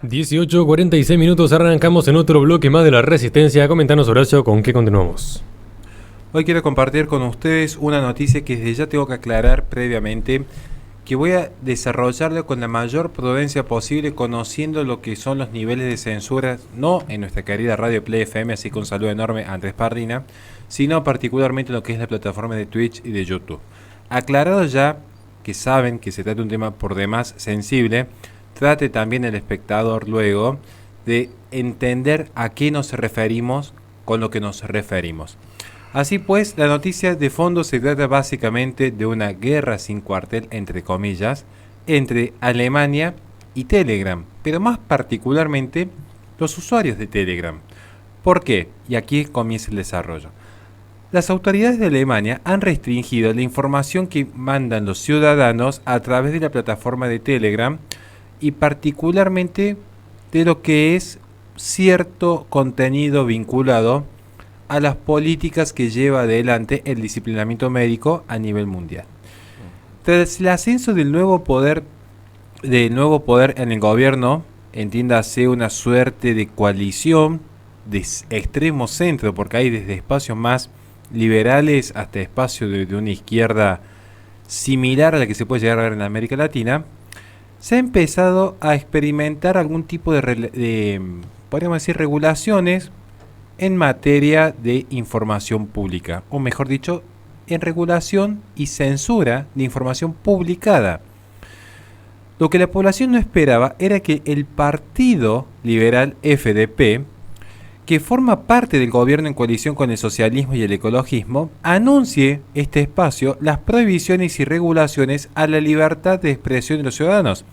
18:46 arrancamos en otro bloque más de la Resistencia. Comentanos, Horacio, ¿con qué continuamos? Hoy quiero compartir con ustedes una noticia que desde ya tengo que aclarar previamente, que voy a desarrollarlo con la mayor prudencia posible, conociendo lo que son los niveles de censura, no en nuestra querida Radio Play FM, así que un saludo enorme a Andrés Pardina, sino particularmente en lo que es la plataforma de Twitch y de YouTube. Aclarado ya que saben que se trata de un tema por demás sensible, trate también el espectador luego de entender a qué nos referimos con lo que nos referimos. Así pues, la noticia de fondo se trata básicamente de una guerra sin cuartel, entre comillas, entre Alemania y Telegram, pero más particularmente los usuarios de Telegram. ¿Por qué? Y aquí comienza el desarrollo. Las autoridades de Alemania han restringido la información que mandan los ciudadanos a través de la plataforma de Telegram y particularmente de lo que es cierto contenido vinculado a las políticas que lleva adelante el disciplinamiento médico a nivel mundial. Tras el ascenso del nuevo poder en el gobierno, entiéndase una suerte de coalición de extremo centro, porque hay desde espacios más liberales hasta espacios de una izquierda similar a la que se puede llegar a ver en América Latina, se ha empezado a experimentar algún tipo de podríamos decir, regulaciones en materia de información pública, o mejor dicho, en regulación y censura de información publicada. Lo que la población no esperaba era que el Partido Liberal FDP, que forma parte del gobierno en coalición con el socialismo y el ecologismo, anuncie este espacio las prohibiciones y regulaciones a la libertad de expresión de los ciudadanos.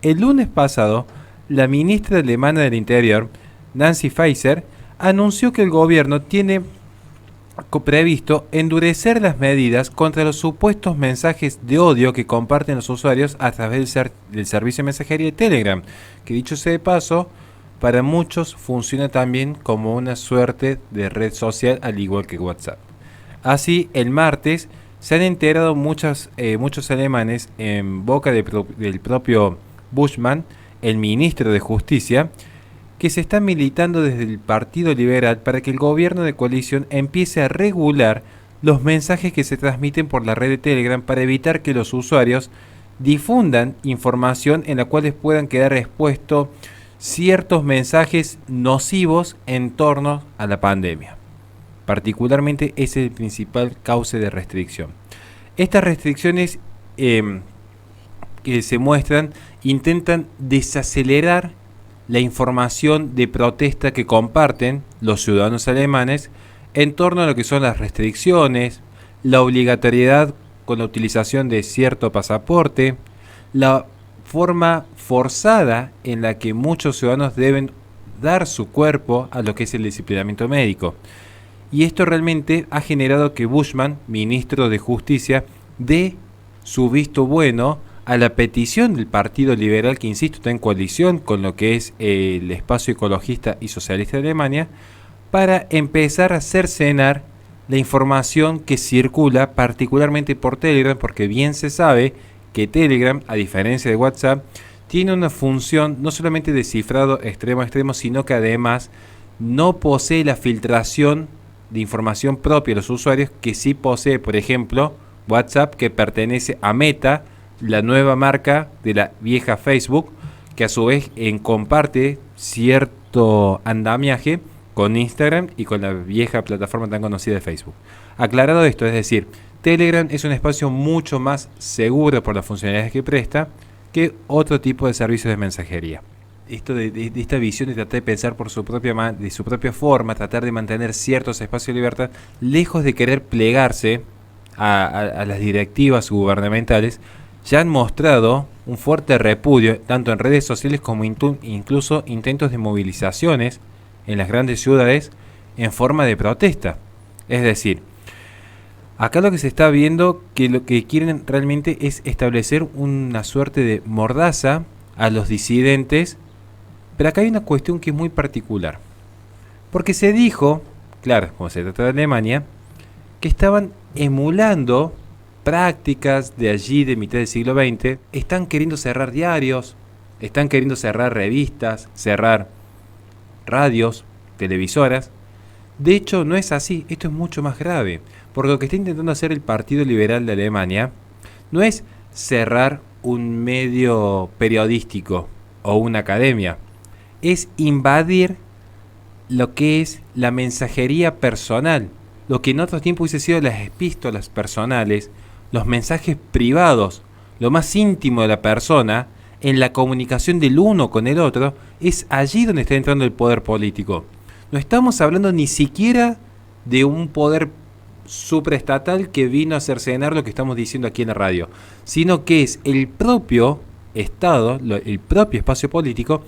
El lunes pasado, la ministra alemana del Interior, Nancy Faeser, anunció que el gobierno tiene previsto endurecer las medidas contra los supuestos mensajes de odio que comparten los usuarios a través del servicio de mensajería de Telegram, que dicho sea de paso, para muchos funciona también como una suerte de red social al igual que WhatsApp. Así, el martes se han enterado muchos alemanes en boca del propio Buschmann, el ministro de Justicia, que se está militando desde el Partido Liberal para que el gobierno de coalición empiece a regular los mensajes que se transmiten por la red de Telegram para evitar que los usuarios difundan información en la cual les puedan quedar expuestos ciertos mensajes nocivos en torno a la pandemia. Particularmente ese es el principal cauce de restricción. Estas restricciones que se muestran intentan desacelerar la información de protesta que comparten los ciudadanos alemanes en torno a lo que son las restricciones, la obligatoriedad con la utilización de cierto pasaporte, la forma forzada en la que muchos ciudadanos deben dar su cuerpo a lo que es el disciplinamiento médico. Y esto realmente ha generado que Buschmann, ministro de Justicia, dé su visto bueno a la petición del Partido Liberal, que insisto está en coalición con lo que es el espacio ecologista y socialista de Alemania, para empezar a cercenar la información que circula particularmente por Telegram, porque bien se sabe que Telegram, a diferencia de WhatsApp, tiene una función no solamente de cifrado extremo a extremo, sino que además no posee la filtración de información propia de los usuarios que sí posee, por ejemplo, WhatsApp, que pertenece a Meta, la nueva marca de la vieja Facebook, que a su vez comparte cierto andamiaje con Instagram y con la vieja plataforma tan conocida de Facebook. Aclarado esto, es decir, Telegram es un espacio mucho más seguro por las funcionalidades que presta que otro tipo de servicios de mensajería. Esto de esta visión de tratar de pensar por su propia forma, tratar de mantener ciertos espacios de libertad, lejos de querer plegarse a las directivas gubernamentales, ya han mostrado un fuerte repudio, tanto en redes sociales como incluso intentos de movilizaciones en las grandes ciudades en forma de protesta. Es decir, acá lo que se está viendo, que lo que quieren realmente es establecer una suerte de mordaza a los disidentes, pero acá hay una cuestión que es muy particular. Porque se dijo, claro, como se trata de Alemania, que estaban emulando prácticas de allí de mitad del siglo XX, están queriendo cerrar diarios, Están queriendo cerrar revistas, cerrar radios, televisoras. De hecho, no es así, esto es mucho más grave, porque lo que está intentando hacer el Partido Liberal de Alemania no es cerrar un medio periodístico o una academia, es invadir lo que es la mensajería personal, lo que en otros tiempos hubiese sido las epístolas personales, los mensajes privados, lo más íntimo de la persona, en la comunicación del uno con el otro, es allí donde está entrando el poder político. No estamos hablando ni siquiera de un poder supraestatal que vino a cercenar lo que estamos diciendo aquí en la radio, sino que es el propio Estado, el propio espacio político,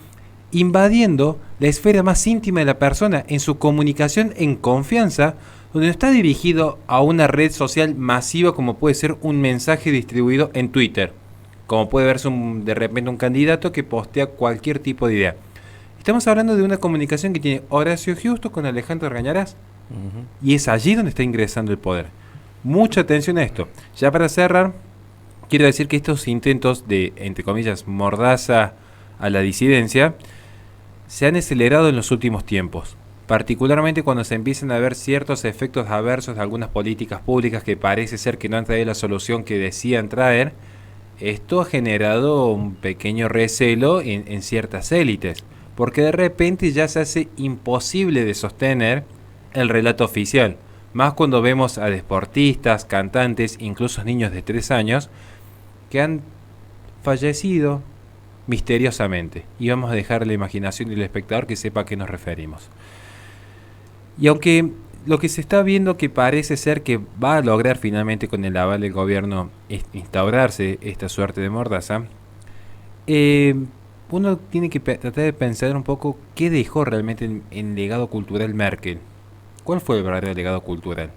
invadiendo la esfera más íntima de la persona en su comunicación en confianza, donde no está dirigido a una red social masiva como puede ser un mensaje distribuido en Twitter, como puede verse de repente un candidato que postea cualquier tipo de idea. Estamos hablando de una comunicación que tiene Horacio Justo con Alejandro Argañarás, y es allí donde está ingresando el poder. Mucha atención a esto. Ya para cerrar, quiero decir que estos intentos de, entre comillas, mordaza a la disidencia se han acelerado en los últimos tiempos, particularmente cuando se empiezan a ver ciertos efectos adversos de algunas políticas públicas que parece ser que no han traído la solución que decían traer. Esto ha generado un pequeño recelo en ciertas élites, porque de repente ya se hace imposible de sostener el relato oficial, más cuando vemos a deportistas, cantantes, incluso niños de 3 años, que han fallecido misteriosamente, y vamos a dejar a la imaginación del espectador que sepa a qué nos referimos. Y aunque lo que se está viendo que parece ser que va a lograr finalmente con el aval del gobierno instaurarse esta suerte de mordaza, uno tiene que tratar de pensar un poco qué dejó realmente en legado cultural Merkel. ¿Cuál fue el verdadero legado cultural?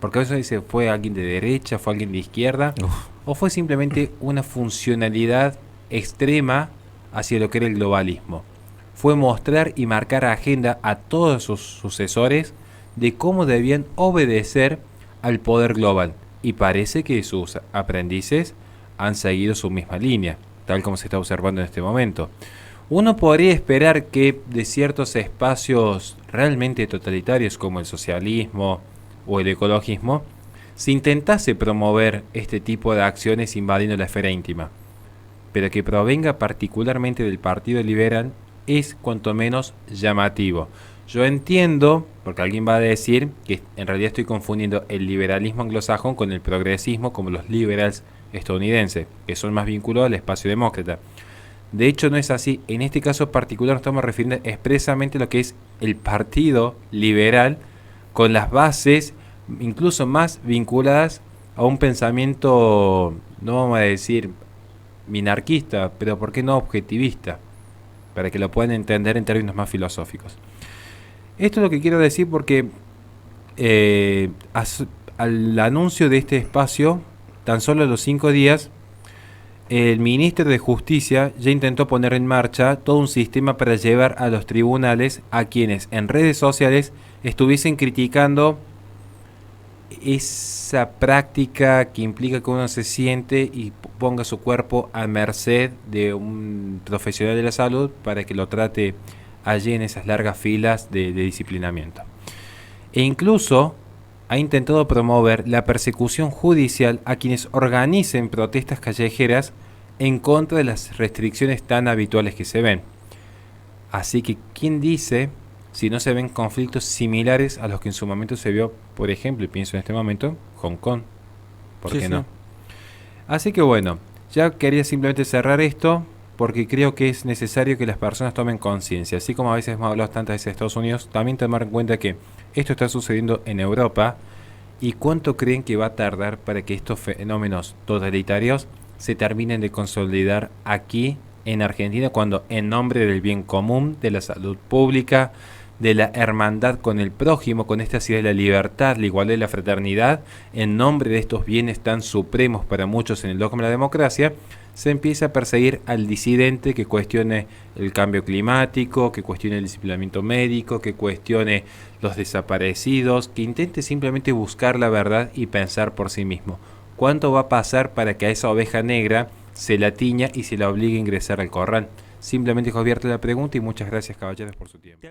Porque a veces dice, ¿fue alguien de derecha, fue alguien de izquierda? ¿O fue simplemente una funcionalidad extrema hacia lo que era el globalismo? Fue mostrar y marcar agenda a todos sus sucesores de cómo debían obedecer al poder global. Y parece que sus aprendices han seguido su misma línea, tal como se está observando en este momento. Uno podría esperar que de ciertos espacios realmente totalitarios como el socialismo o el ecologismo, se intentase promover este tipo de acciones invadiendo la esfera íntima, pero que provenga particularmente del Partido Liberal es cuanto menos llamativo. Yo entiendo, porque alguien va a decir que en realidad estoy confundiendo el liberalismo anglosajón con el progresismo como los liberals estadounidenses, que son más vinculados al espacio demócrata. De hecho no es así. En este caso particular nos estamos refiriendo expresamente a lo que es el Partido Liberal, con las bases incluso más vinculadas a un pensamiento, no vamos a decir minarquista, pero ¿por qué no objetivista? Para que lo puedan entender en términos más filosóficos. Esto es lo que quiero decir porque al anuncio de este espacio, tan solo a los 5 días, el ministro de Justicia ya intentó poner en marcha todo un sistema para llevar a los tribunales a quienes en redes sociales estuviesen criticando esa práctica que implica que uno se siente y ponga su cuerpo a merced de un profesional de la salud para que lo trate allí en esas largas filas de disciplinamiento. E incluso ha intentado promover la persecución judicial a quienes organicen protestas callejeras en contra de las restricciones tan habituales que se ven. Así que, ¿quién dice si no se ven conflictos similares a los que en su momento se vio, por ejemplo, y pienso en este momento, Hong Kong? ¿Por qué no? Así que bueno, ya quería simplemente cerrar esto porque creo que es necesario que las personas tomen conciencia. Así como a veces hemos hablado tantas veces de Estados Unidos, también tomar en cuenta que esto está sucediendo en Europa. ¿Y cuánto creen que va a tardar para que estos fenómenos totalitarios se terminen de consolidar aquí en Argentina, cuando en nombre del bien común, de la salud pública, de la hermandad con el prójimo, con esta idea de la libertad, la igualdad y la fraternidad, en nombre de estos bienes tan supremos para muchos en el dogma de la democracia, se empieza a perseguir al disidente que cuestione el cambio climático, que cuestione el disciplinamiento médico, que cuestione los desaparecidos, que intente simplemente buscar la verdad y pensar por sí mismo? ¿Cuánto va a pasar para que a esa oveja negra se la tiña y se la obligue a ingresar al corral? Simplemente dejo abierta la pregunta y muchas gracias, caballeros, por su tiempo.